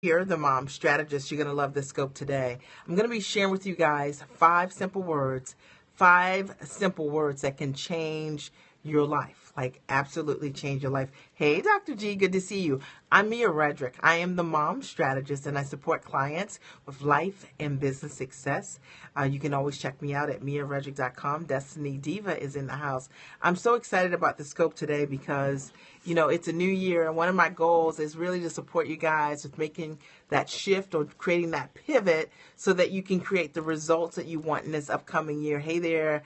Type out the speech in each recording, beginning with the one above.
Here, the mom strategist. You're going to love this scope today. I'm going to be sharing with you guys five simple words that can change your life, like absolutely change your life. Hey, Dr. G, good to see you. I'm Mia Redrick. I am the mom strategist and I support clients with life and business success. You can always check me out at miaredrick.com. Destiny Diva is in the house. I'm so excited about the scope today because, you know, it's a new year and one of my goals is really to support you guys with making that shift or creating that pivot so that you can create the results that you want in this upcoming year. Hey there,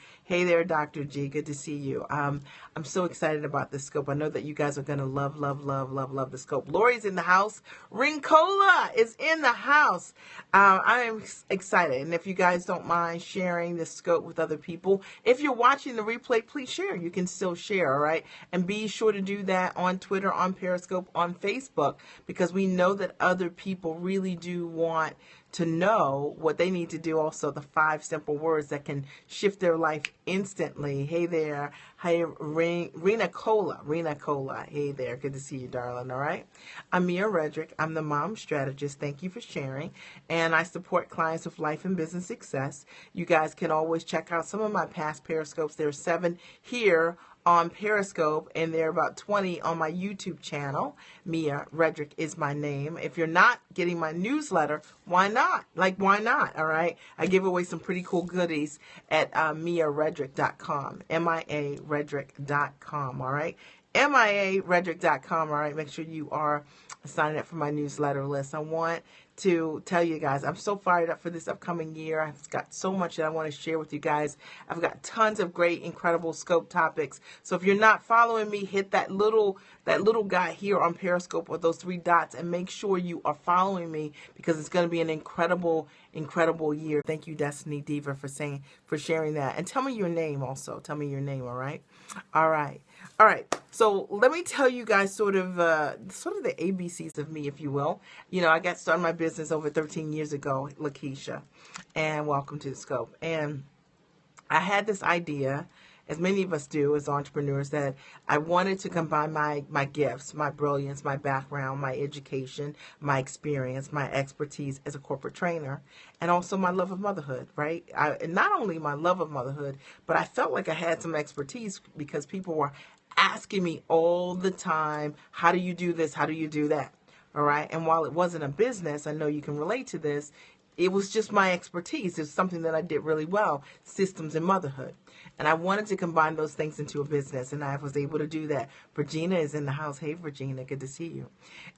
Dr. G, good to see you. I'm so excited about this scope. I know that you guys are going to love the scope. Lori's in the house. Rincola is in the house. I am excited. And if you guys don't mind sharing the scope with other people, if you're watching the replay, please share. You can still share, all right? And be sure to do that on Twitter, on Periscope, on Facebook, because we know that other people really do want to know what they need to do. Also, the 5 simple words that can shift their life instantly. Hey there. Hi, Rena Cola. Hey there. Good to see you, darling. All right. I'm Mia Redrick. I'm the mom strategist. Thank you for sharing. And I support clients with life and business success. You guys can always check out some of my past Periscopes. There are 7 here on Periscope, and there are about 20 on my YouTube channel. Mia Redrick is my name. If you're not getting my newsletter, why not? Why not? All right. I give away some pretty cool goodies at miaredrick.com, miaredrick.com. All right. miaredrick.com. All right. Make sure you are signing up for my newsletter list. I want to tell you guys, I'm so fired up for this upcoming year. I've got so much that I want to share with you guys. I've got tons of great, incredible scope topics. So if you're not following me, hit that little guy here on Periscope with those 3 dots and make sure you are following me because it's going to be an incredible year. Thank you, Destiny Diva, for sharing that. And tell me your name also. Tell me your name, all right? All right. So let me tell you guys sort of the ABCs of me, if you will. You know, I got started my business over 13 years ago, Lakeisha, and welcome to the scope. And I had this idea, as many of us do as entrepreneurs, that I wanted to combine my gifts, my brilliance, my background, my education, my experience, my expertise as a corporate trainer, and also my love of motherhood, right? And not only my love of motherhood, but I felt like I had some expertise because people were asking me all the time, how do you do this? How do you do that? All right. And while it wasn't a business, I know you can relate to this. It was just my expertise. It's something that I did really well, systems and motherhood. And I wanted to combine those things into a business, and I was able to do that. Virginia is in the house. Hey, Virginia, good to see you.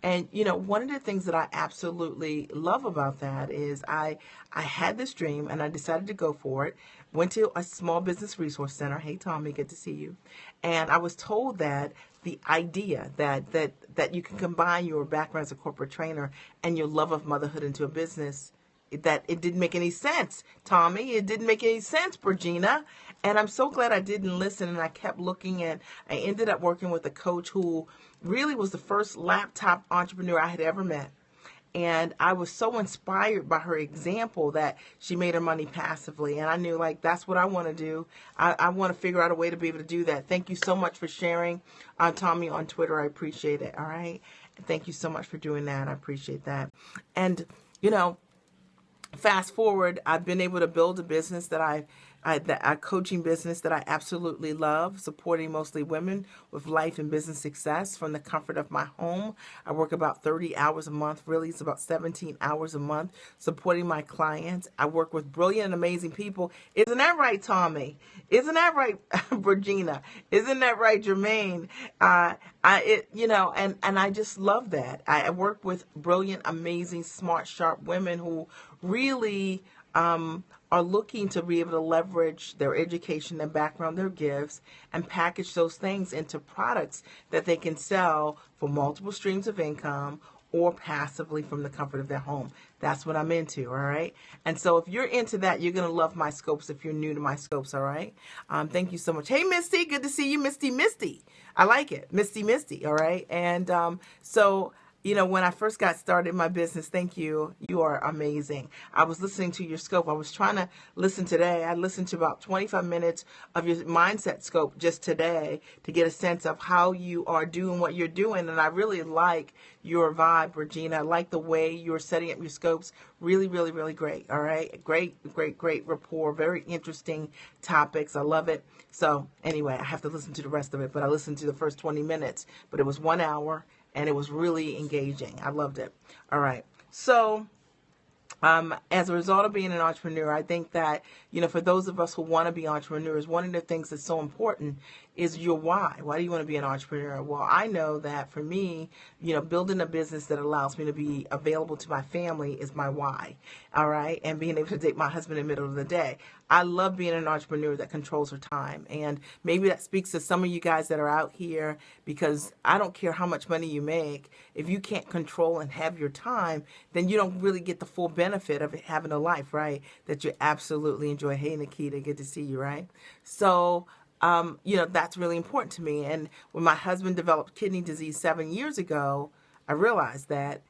And, you know, one of the things that I absolutely love about that is I had this dream, and I decided to go for it. Went to a small business resource center. Hey, Tommy, good to see you. And I was told that the idea that you can combine your background as a corporate trainer and your love of motherhood into a business, that it didn't make any sense, Tommy. It didn't make any sense, Virginia. And I'm so glad I didn't listen, and I kept looking, and I ended up working with a coach who really was the first laptop entrepreneur I had ever met. And I was so inspired by her example that she made her money passively. And I knew, that's what I want to do. I want to figure out a way to be able to do that. Thank you so much for sharing, Tommy, on Twitter. I appreciate it. All right. Thank you so much for doing that. I appreciate that. And, you know, fast forward, I've been able to build a business a coaching business that I absolutely love, supporting mostly women with life and business success from the comfort of my home. I work about 30 hours a month. Really, it's about 17 hours a month supporting my clients. I work with brilliant and amazing people. Isn't that right, Tommy? Isn't that right, Virginia? Isn't that right, Jermaine? And I just love that. I work with brilliant, amazing, smart, sharp women who really are looking to be able to leverage their education, their background, their gifts, and package those things into products that they can sell for multiple streams of income or passively from the comfort of their home. That's what I'm into, all right? And so if you're into that, you're going to love my scopes if you're new to my scopes, all right? Thank you so much. Hey, Misty, good to see you, Misty. I like it, Misty, all right? And so when I first got started in my business, thank you. You are amazing. I was listening to your scope. I was trying to listen today. I listened to about 25 minutes of your mindset scope just today to get a sense of how you are doing what you're doing. And I really like your vibe, Regina. I like the way you're setting up your scopes. Really, really, really great. All right. Great, great, great rapport. Very interesting topics. I love it. So anyway, I have to listen to the rest of it, but I listened to the first 20 minutes, but it was 1 hour and it was really engaging. I loved it. All right. So as a result of being an entrepreneur, I think that, for those of us who want to be entrepreneurs, one of the things that's so important is your why. Why do you want to be an entrepreneur? Well, I know that for me, building a business that allows me to be available to my family is my why. All right. And being able to date my husband in the middle of the day. I love being an entrepreneur that controls her time. And maybe that speaks to some of you guys that are out here, because I don't care how much money you make. If you can't control and have your time, then you don't really get the full benefit of having a life, right? That you absolutely enjoy. Hey, Nikita, good to see you, right? So, that's really important to me. And when my husband developed kidney disease 7 years ago, I realized that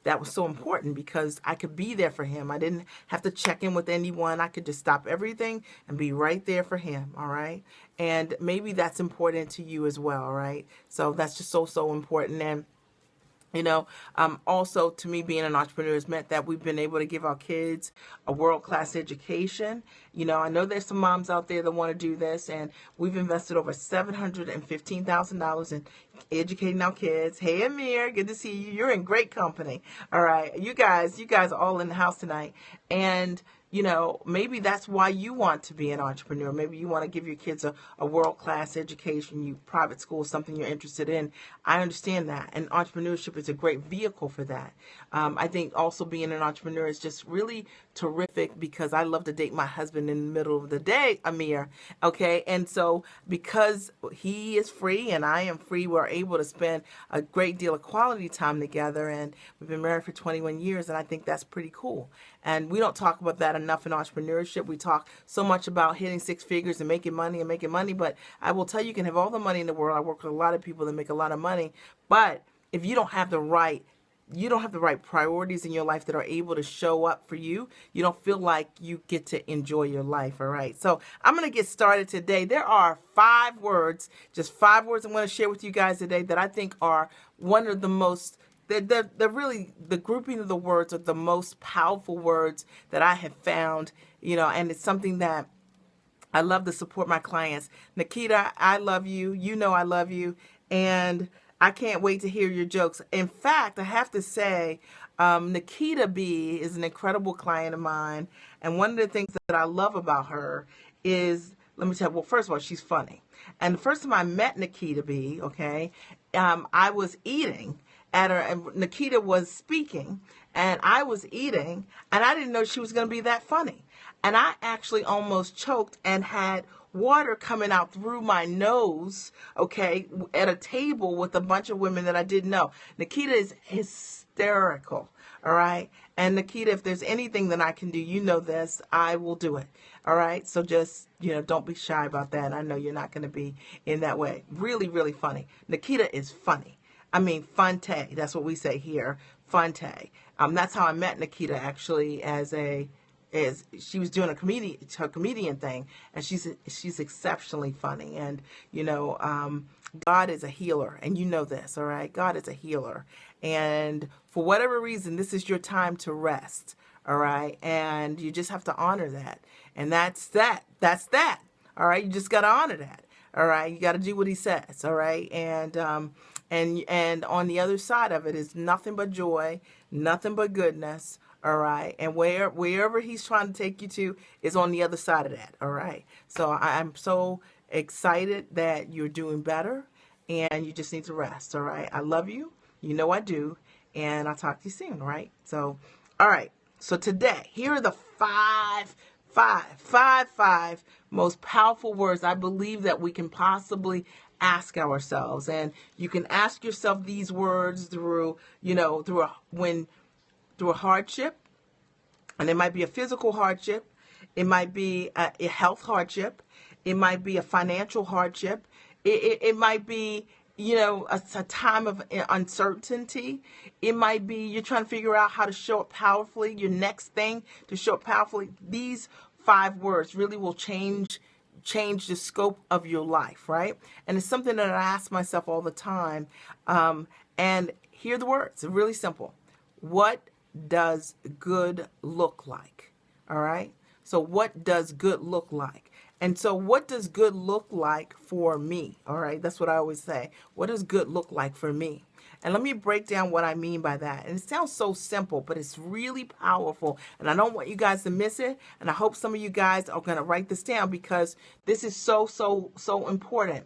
was so important because I could be there for him. I didn't have to check in with anyone. I could just stop everything and be right there for him. All right. And maybe that's important to you as well. Right. So that's just so important. And also to me, being an entrepreneur has meant that we've been able to give our kids a world-class education. I know there's some moms out there that want to do this, and we've invested over $715,000 in educating our kids. Hey, Amir, good to see you. You're in great company. All right. You guys are all in the house tonight. And maybe that's why you want to be an entrepreneur. Maybe you want to give your kids a world-class education, private school, something you're interested in. I understand that. And entrepreneurship is a great vehicle for that. I think also being an entrepreneur is just really terrific because I love to date my husband in the middle of the day, Amir. Okay. And so because he is free and I am free, we're able to spend a great deal of quality time together. And we've been married for 21 years. And I think that's pretty cool. And we don't talk about that enough in entrepreneurship. We talk so much about hitting six figures and making money. But I will tell you, you can have all the money in the world. I work with a lot of people that make a lot of money. But if you don't have the right priorities in your life that are able to show up for you, you don't feel like you get to enjoy your life. All right. So I'm going to get started today. There are 5 words, just 5 words I'm going to share with you guys today that I think are one of the most they're really, the grouping of the words are the most powerful words that I have found, and it's something that I love to support my clients. Nikita, I love you. I love you. And I can't wait to hear your jokes. In fact, I have to say, Nikita B is an incredible client of mine. And one of the things that I love about her is, let me tell you, well, first of all, she's funny. And the first time I met Nikita B, okay, I was eating at her, and Nikita was speaking, and I was eating, and I didn't know she was going to be that funny. And I actually almost choked and had water coming out through my nose, okay, at a table with a bunch of women that I didn't know. Nikita is hysterical, all right? And Nikita, if there's anything that I can do, this, I will do it, all right? So just, don't be shy about that. I know you're not going to be in that way. Really, really funny. Nikita is funny. I mean, Fonte. That's what we say here. Fonte. That's how I met Nikita, actually, as she was doing her comedian thing, and she's exceptionally funny. And God is a healer, and this, all right? God is a healer, and for whatever reason, this is your time to rest, all right? And you just have to honor that, and that's that. All right? You just got to honor that. All right? You got to do what He says. All right? And on the other side of it is nothing but joy, nothing but goodness, all right? And wherever He's trying to take you to is on the other side of that, all right? So I'm so excited that you're doing better, and you just need to rest, all right? I love you. I do, and I'll talk to you soon, all right? So, all right. So today, here are the five most powerful words I believe that we can possibly ask ourselves. And you can ask yourself these words through a hardship, and it might be a physical hardship, it might be a health hardship, it might be a financial hardship, it might be it's a time of uncertainty. It might be you're trying to figure out how to show up powerfully, your next thing to show up powerfully. These 5 words really will change the scope of your life, right? And it's something that I ask myself all the time. And here are the words. They're really simple. What does good look like? All right. So what does good look like? And so what does good look like for me? All right. That's what I always say. What does good look like for me? And let me break down what I mean by that. And it sounds so simple, but it's really powerful. And I don't want you guys to miss it. And I hope some of you guys are going to write this down because this is so important.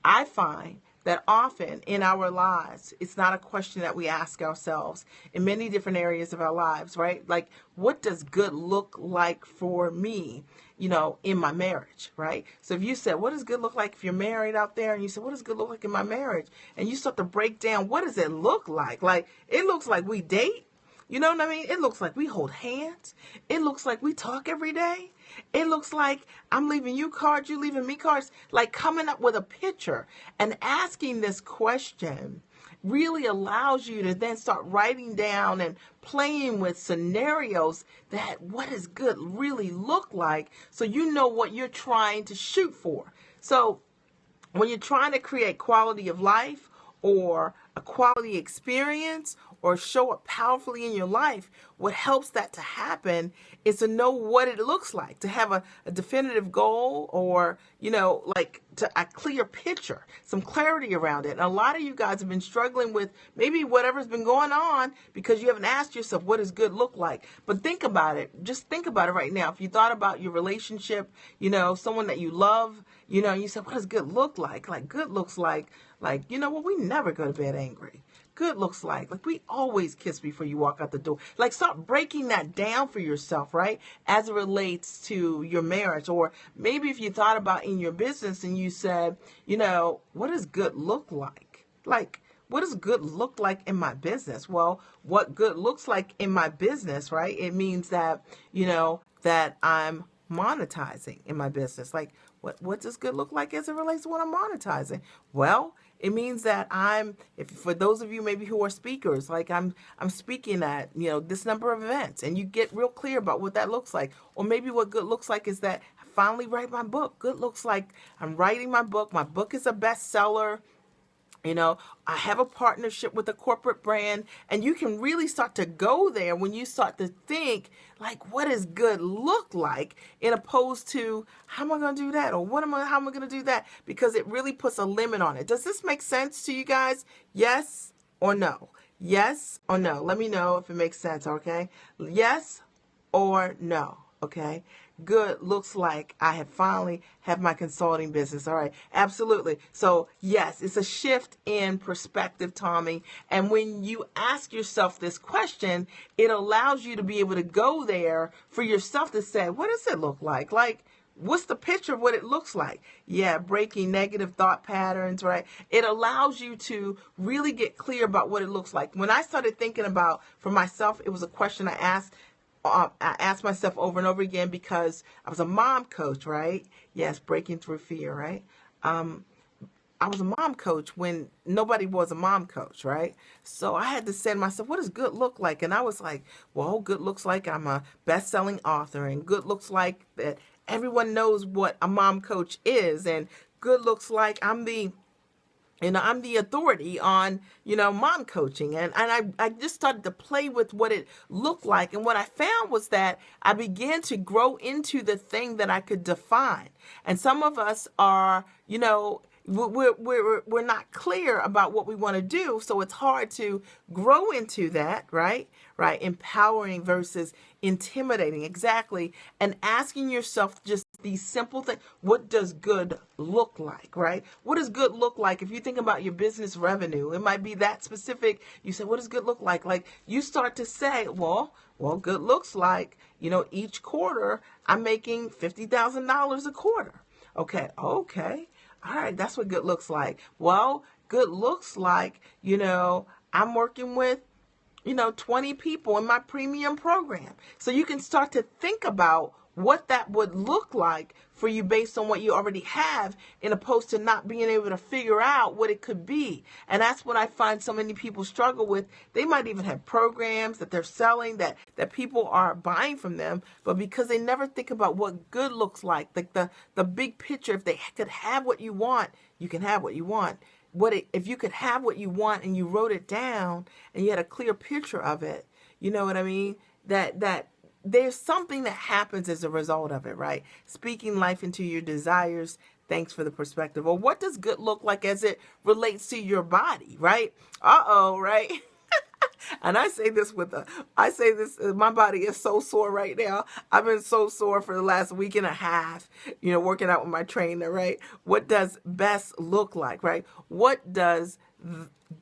I find that often in our lives, it's not a question that we ask ourselves in many different areas of our lives, right? Like, what does good look like for me, in my marriage, right? So if you said, what does good look like if you're married out there? And you said, what does good look like in my marriage? And you start to break down, what does it look like? Like, it looks like we date. You know what I mean? It looks like we hold hands. It looks like we talk every day. It looks like I'm leaving you cards, you leaving me cards. Like, coming up with a picture and asking this question really allows you to then start writing down and playing with scenarios that what does good really look like, so you know what you're trying to shoot for. So when you're trying to create quality of life or a quality experience or show up powerfully in your life, what helps that to happen is to know what it looks like, to have a definitive goal or, a clear picture, some clarity around it. And a lot of you guys have been struggling with maybe whatever's been going on because you haven't asked yourself, what does good look like? But think about it. Just think about it right now. If you thought about your relationship, someone that you love, and you said, what does good look like? Like, good looks like, we never go to bed angry. Good looks like we always kiss before you walk out the door. Like, start breaking that down for yourself, right? As it relates to your marriage. Or maybe if you thought about in your business and you said, what does good look like? Like, what does good look like in my business? Well, what good looks like in my business, right? It means that, that I'm monetizing in my business. Like, what does good look like as it relates to what I'm monetizing? Well, it means that for those of you maybe who are speakers, like I'm speaking at, this number of events, and you get real clear about what that looks like. Or maybe what good looks like is that I finally write my book. Good looks like I'm writing my book. My book is a bestseller. I have a partnership with a corporate brand, and you can really start to go there when you start to think, like, what does good look like, in opposed to how am I going to do that, or how am I going to do that? Because it really puts a limit on it. Does this make sense to you guys? Yes or no? Yes or no? Let me know if it makes sense, okay? Yes or no, okay? Good looks like I have finally have my consulting business. All right. Absolutely. So yes, it's a shift in perspective, Tommy. And when you ask yourself this question, it allows you to be able to go there for yourself to say, what does it look like? Like, what's the picture of what it looks like? Yeah, breaking negative thought patterns, right? It allows you to really get clear about what it looks like. When I started thinking about, for myself, it was a question I asked myself over and over again because I was a mom coach, right? Yes, breaking through fear, right? I was a mom coach when nobody was a mom coach, right? So I had to say to myself, what does good look like? And I was like, well, good looks like I'm a best-selling author, and good looks like that everyone knows what a mom coach is, and good looks like I'm the authority on, mom coaching. And I just started to play with what it looked like. And what I found was that I began to grow into the thing that I could define. And some of us are, we're not clear about what we want to do. So it's hard to grow into that, right? Right. Empowering versus intimidating. Exactly. And asking yourself just these simple things. What does good look like, right? What does good look like? If you think about your business revenue, it might be that specific. You say, what does good look like? Like, you start to say, well, good looks like, each quarter I'm making $50,000 a quarter. Okay. All right. That's what good looks like. Well, good looks like, I'm working with 20 people in my premium program. So you can start to think about what that would look like for you based on what you already have, in opposed to not being able to figure out what it could be. And that's what I find so many people struggle with. They might even have programs that they're selling that people are buying from them, but because they never think about what good looks like the big picture, if they could have what you want, you can have what you want. If you could have what you want and you wrote it down and you had a clear picture of it, you know what I mean? That there's something that happens as a result of it, right? Speaking life into your desires. Thanks for the perspective. Or what does good look like as it relates to your body, right? Right? And I say this my body is so sore right now. I've been so sore for the last week and a half, working out with my trainer, right? What does best look like, right? What does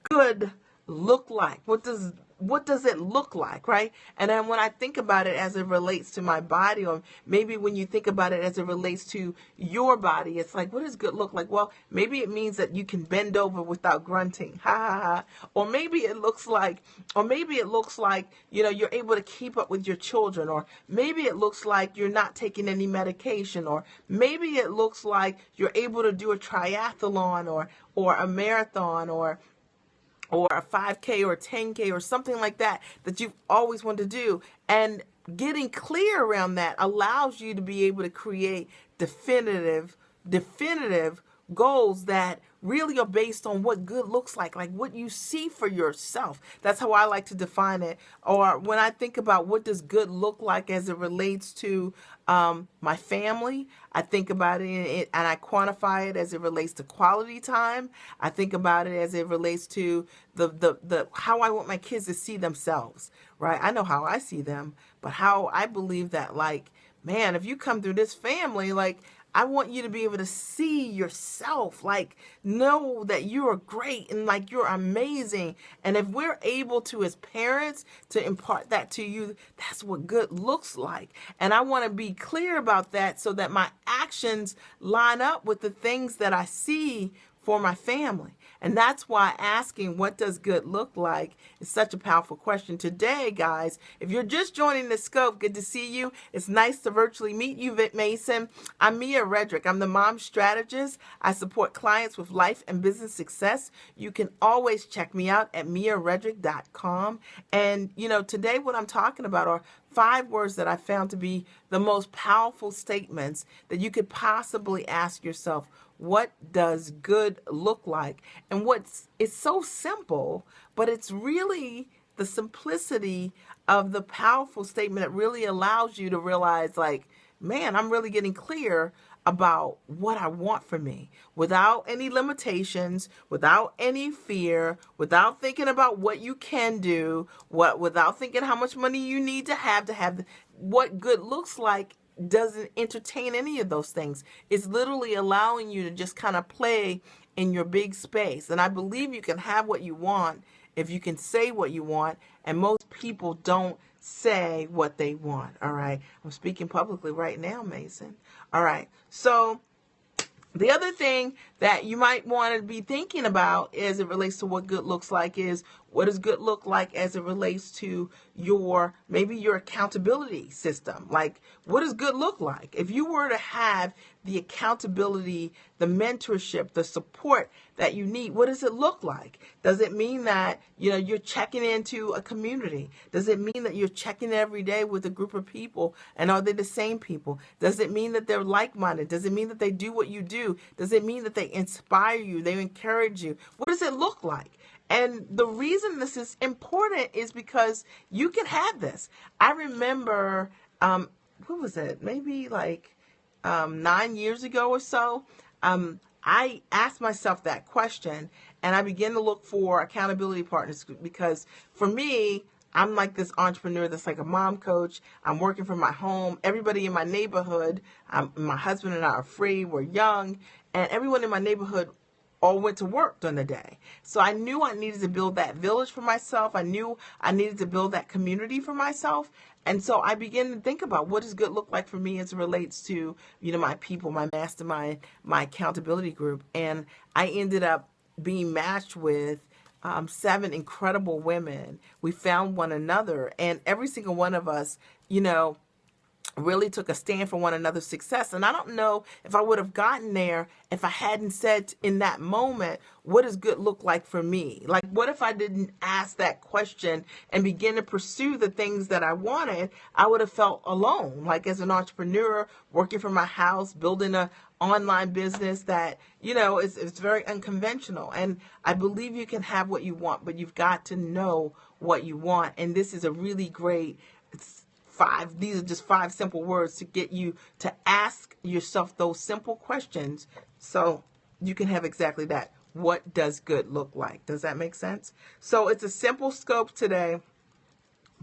good look like? What does it look like, right? And then when I think about it as it relates to my body, or maybe when you think about it as it relates to your body, it's like, what does good look like? Well, maybe it means that you can bend over without grunting. Ha ha ha. Or maybe it looks like, you're able to keep up with your children, or maybe it looks like you're not taking any medication, or maybe it looks like you're able to do a triathlon or a marathon, or a 5K or a 10K or something like that you've always wanted to do. And getting clear around that allows you to be able to create definitive goals that really are based on what good looks like what you see for yourself. That's how I like to define it. Or when I think about what does good look like as it relates to my family, I think about it and I quantify it as it relates to quality time. I think about it as it relates to the how I want my kids to see themselves, right? I know how I see them, but how I believe that, man, if you come through this family, I want you to be able to see yourself, know that you are great and you're amazing. And if we're able to, as parents, to impart that to you, that's what good looks like. And I want to be clear about that so that my actions line up with the things that I see for my family. And that's why asking what does good look like is such a powerful question. Today, guys, if you're just joining the scope, good to see you. It's nice to virtually meet you, Vic Mason. I'm Mia Redrick. I'm the mom strategist. I support clients with life and business success. You can always check me out at miaredrick.com. And, today what I'm talking about are 5 words that I found to be the most powerful statements that you could possibly ask yourself. What does good look like? And it's so simple, but it's really the simplicity of the powerful statement that really allows you to realize, man, I'm really getting clear about what I want for me without any limitations, without any fear, without thinking about what you can do, without thinking how much money you need to have what good looks like. Doesn't entertain any of those things. It's literally allowing you to just kind of play in your big space. And I believe you can have what you want if you can say what you want. And most people don't say what they want. All right. I'm speaking publicly right now, Mason. All right. So the other thing that you might want to be thinking about as it relates to what good looks like is, what does good look like as it relates to your accountability system? What does good look like? If you were to have the accountability, the mentorship, the support that you need, what does it look like? Does it mean that, you're checking into a community? Does it mean that you're checking every day with a group of people? And are they the same people? Does it mean that they're like-minded? Does it mean that they do what you do? Does it mean that they inspire you? They encourage you? What does it look like? And the reason this is important is because you can have this. I remember, what was it? Maybe 9 years ago or so, I asked myself that question and I began to look for accountability partners because for me, I'm like this entrepreneur that's like a mom coach. I'm working from my home. Everybody in my neighborhood, my husband and I are free. We're young. And everyone in my neighborhood all went to work during the day. So I knew I needed to build that village for myself. I knew I needed to build that community for myself. And so I began to think about what does good look like for me as it relates to, my people, my mastermind, my accountability group. And I ended up being matched with 7 incredible women. We found one another, and every single one of us, really took a stand for one another's success. And I don't know if I would have gotten there if I hadn't said in that moment, what does good look like for me? Like, what if I didn't ask that question and begin to pursue the things that I wanted? I would have felt alone, like as an entrepreneur, working from my house, building a online business that, it's very unconventional. And I believe you can have what you want, but you've got to know what you want. And this is a really great these are just 5 simple words to get you to ask yourself those simple questions so you can have exactly that. What does good look like? Does that make sense? So it's a simple scope today,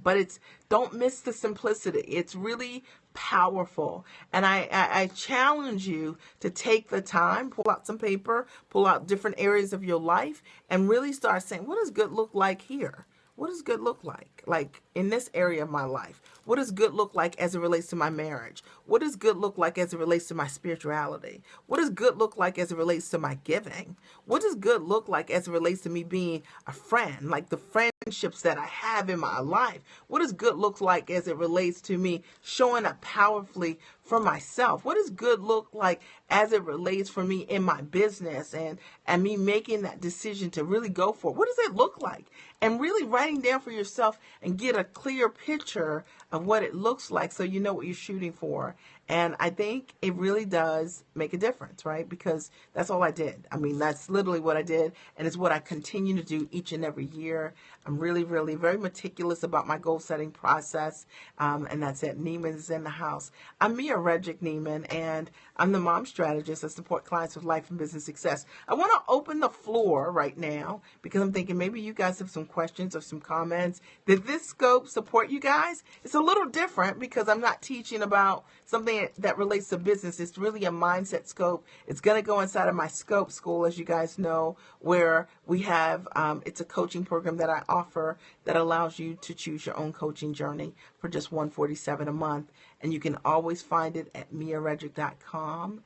but don't miss the simplicity. It's really powerful. And I challenge you to take the time, pull out some paper, pull out different areas of your life, and really start saying, what does good look like here? What does good look like? Like in this area of my life? What does good look like as it relates to my marriage? What does good look like as it relates to my spirituality? What does good look like as it relates to my giving? What does good look like as it relates to me being a friend? Like the friendships that I have in my life. What does good look like as it relates to me showing up powerfully for myself? What does good look like as it relates for me in my business and me making that decision to really go for it? What does it look like? And really writing down for yourself and get a clear picture of what it looks like so you know what you're shooting for. And I think it really does make a difference, right? Because that's all I did. I mean, that's literally what I did. And it's what I continue to do each and every year. I'm really, really very meticulous about my goal setting process. And that's it. Neiman's in the house. I'm Mia Redrick Neiman, and I'm the mom strategist. I support clients with life and business success. I want to open the floor right now because I'm thinking maybe you guys have some questions or some comments. Did this scope support you guys? It's a little different because I'm not teaching about something that relates to business. It's really a mindset scope. It's going to go inside of my scope school, as you guys know, where we have, it's a coaching program that I offer that allows you to choose your own coaching journey for just $147 a month. And you can always find it at miaredrick.com,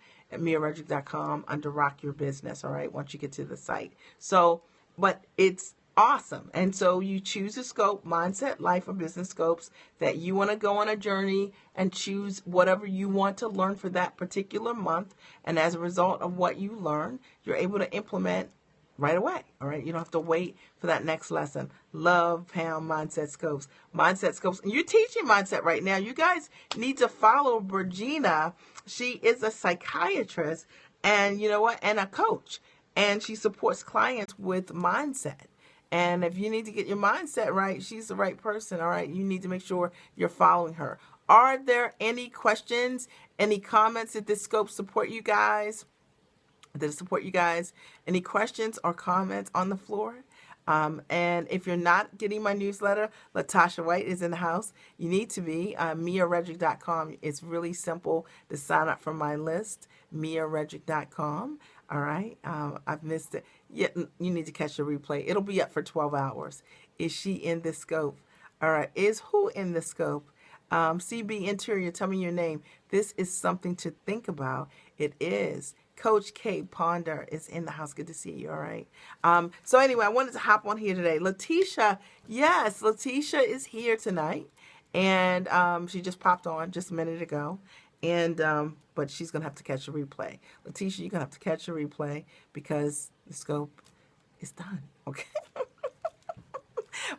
under Rock Your Business, all right, once you get to the site. So, but it's awesome. And so you choose a scope, mindset, life, or business scopes that you want to go on a journey and choose whatever you want to learn for that particular month. And as a result of what you learn, you're able to implement right away. All right. You don't have to wait for that next lesson. Love, pound, mindset scopes. Mindset scopes. And you're teaching mindset right now. You guys need to follow Virginia. She is a psychiatrist and and a coach. And she supports clients with mindset. And if you need to get your mindset right, she's the right person, all right? You need to make sure you're following her. Are there any questions, any comments? Did this scope support you guys? Did it support you guys? Any questions or comments on the floor? And if you're not getting my newsletter, Latasha White is in the house. You need to be. miaredrick.com. It's really simple to sign up for my list. miaredrick.com. All right. I've missed it. Yeah, you need to catch the replay. It'll be up for 12 hours. Is she in this scope? All right. Is who in the scope? CB Interior, tell me your name. This is something to think about. It is. Coach K Ponder is in the house. Good to see you. All right. So anyway, I wanted to hop on here today. Letitia, yes, Letitia is here tonight. And she just popped on just a minute ago. And but she's going to have to catch a replay. Letitia, you're going to have to catch a replay because the scope is done. Okay.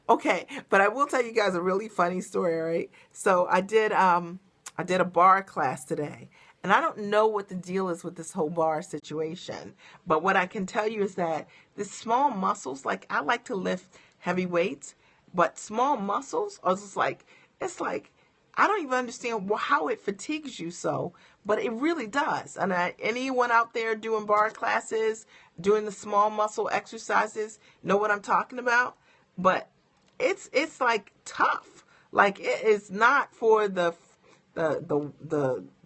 Okay, but I will tell you guys a really funny story, all right? So I did a bar class today, and I don't know what the deal is with this whole bar situation, but what I can tell you is that the small muscles, like I like to lift heavy weights, but small muscles are just like, it's like, I don't even understand how it fatigues you so, but it really does. And anyone out there doing bar classes, doing the small muscle exercises, know what I'm talking about? But it's like tough. Like it is not for the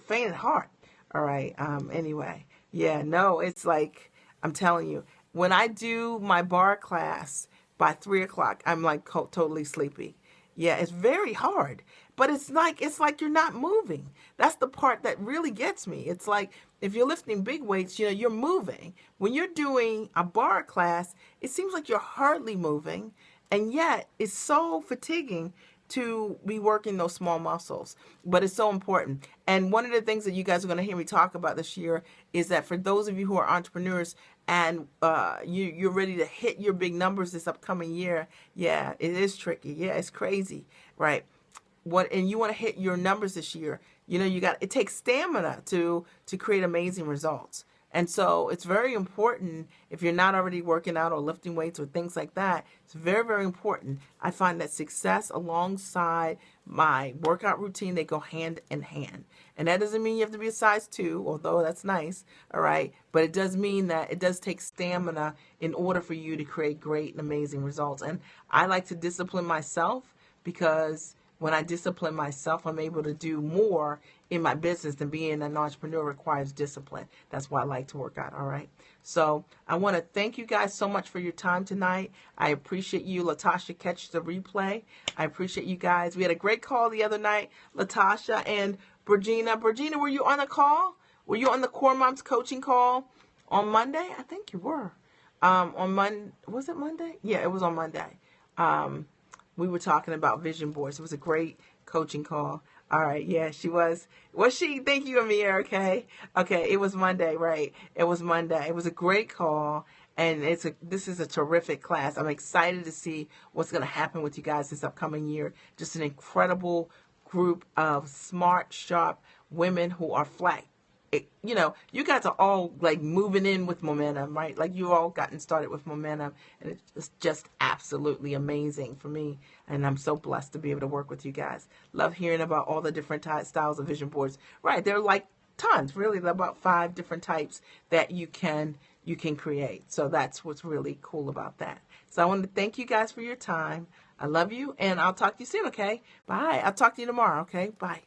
faint at heart. All right. Anyway, yeah, no, it's like, I'm telling you, when I do my bar class by 3:00, I'm like totally sleepy. Yeah, it's very hard, but it's like you're not moving. That's the part that really gets me. It's like if you're lifting big weights, you're moving. When you're doing a bar class, it seems like you're hardly moving, and yet it's so fatiguing to be working those small muscles. But it's so important. And one of the things that you guys are going to hear me talk about this year is that for those of you who are entrepreneurs and you're ready to hit your big numbers this upcoming year, yeah, it is tricky. Yeah, it's crazy, right? And you want to hit your numbers this year, it takes stamina to create amazing results. And so it's very important, if you're not already working out or lifting weights or things like that, it's very, very important. I find that success alongside my workout routine, they go hand in hand. And that doesn't mean you have to be a size 2, although that's nice, all right? But it does mean that it does take stamina in order for you to create great and amazing results. And I like to discipline myself, because when I discipline myself, I'm able to do more in my business. Than being an entrepreneur requires discipline. That's why I like to work out, all right? So I want to thank you guys so much for your time tonight. I appreciate you. Latasha, catch the replay. I appreciate you guys. We had a great call the other night, Latasha and Virginia. Virginia, were you on the call? Were you on the Core Moms coaching call on Monday? I think you were. On Monday, was it Monday? Yeah, it was on Monday. We were talking about vision boards. It was a great coaching call. All right. Yeah, she was. Was she? Thank you, Amir. Okay. Okay. It was Monday, right? It was Monday. It was a great call. And this is a terrific class. I'm excited to see what's going to happen with you guys this upcoming year. Just an incredible group of smart, sharp women who are you guys are all like moving in with momentum, right? Like you all gotten started with momentum, and it's just absolutely amazing for me. And I'm so blessed to be able to work with you guys. Love hearing about all the different styles of vision boards. Right. They're like tons, really. They're about 5 different types that you can create. So that's what's really cool about that. So I want to thank you guys for your time. I love you, and I'll talk to you soon. Okay. Bye. I'll talk to you tomorrow. Okay. Bye.